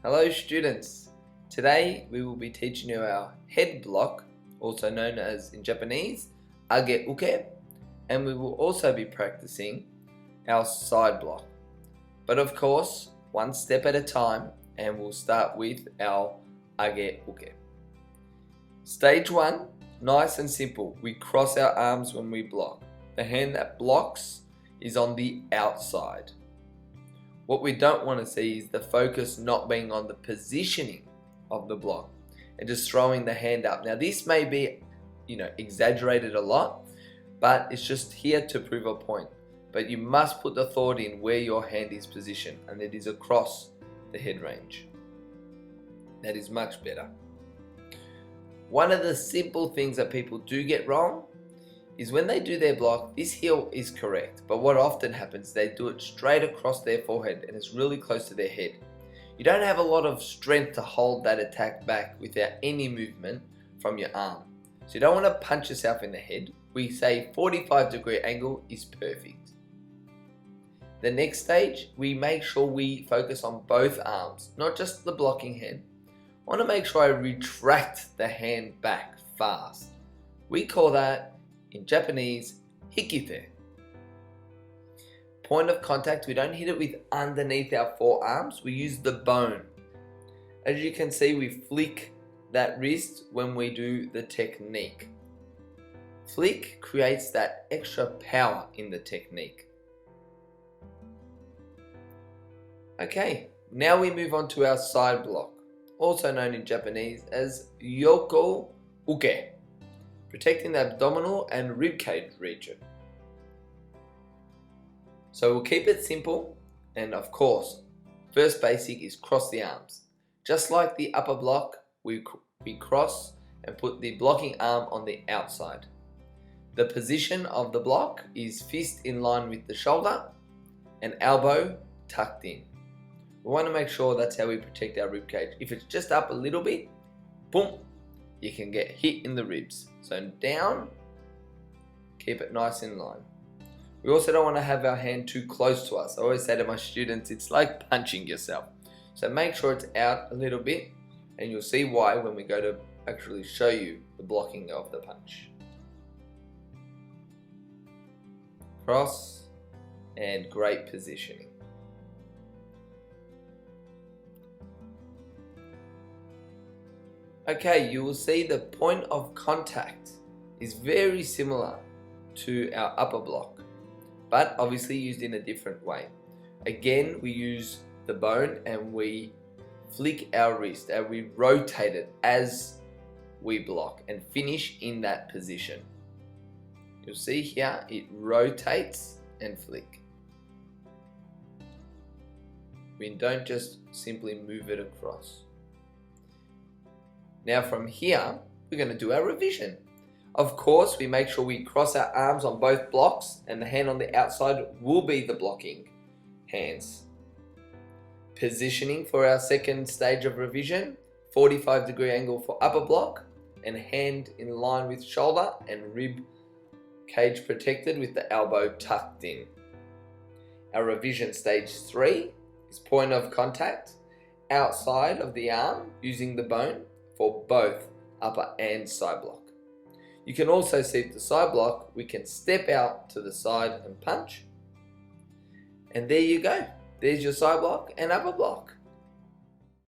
Hello students, today we will be teaching you our head block, also known as in Japanese, age uke, and we will also be practicing our side block. But of course, one step at a time, and we'll start with our age uke. Stage 1, nice and simple, we cross our arms when we block. The hand that blocks is on the outside. What we don't want to see is the focus not being on the positioning of the block and just throwing the hand up. Now this may be, exaggerated a lot, but it's just here to prove a point. But you must put the thought in where your hand is positioned, and it is across the head range. That is much better. One of the simple things that people do get wrong is when they do their block, this heel is correct, but what often happens, they do it straight across their forehead and it's really close to their head. You don't have a lot of strength to hold that attack back without any movement from your arm. So you don't want to punch yourself in the head. We say 45-degree angle is perfect. The next stage, we make sure we focus on both arms, not just the blocking hand. I want to make sure I retract the hand back fast. We call that, in Japanese, hikite. Point of contact, we don't hit it with underneath our forearms, we use the bone. As you can see, we flick that wrist when we do the technique. Flick creates that extra power in the technique. Okay, now we move on to our side block, also known in Japanese as yoko uke, protecting the abdominal and ribcage region. So we'll keep it simple, and of course, first basic is cross the arms. Just like the upper block, we cross and put the blocking arm on the outside. The position of the block is fist in line with the shoulder and elbow tucked in. We want to make sure that's how we protect our ribcage. If it's just up a little bit, boom, you can get hit in the ribs. So down, keep it nice in line. We also don't want to have our hand too close to us. I always say to my students, it's like punching yourself. So make sure it's out a little bit, and you'll see why when we go to actually show you the blocking of the punch. Cross, and great positioning. Okay, you will see the point of contact is very similar to our upper block, but obviously used in a different way. Again, we use the bone and we flick our wrist and we rotate it as we block and finish in that position. You'll see here it rotates and flick. We don't just simply move it across. Now from here, we're going to do our revision. Of course, we make sure we cross our arms on both blocks, and the hand on the outside will be the blocking hands. Positioning for our second stage of revision, 45-degree angle for upper block, and hand in line with shoulder and rib cage protected with the elbow tucked in. Our revision stage 3 is point of contact outside of the arm using the bone for both upper and side block. You can also see the side block, we can step out to the side and punch. And there you go. There's your side block and upper block.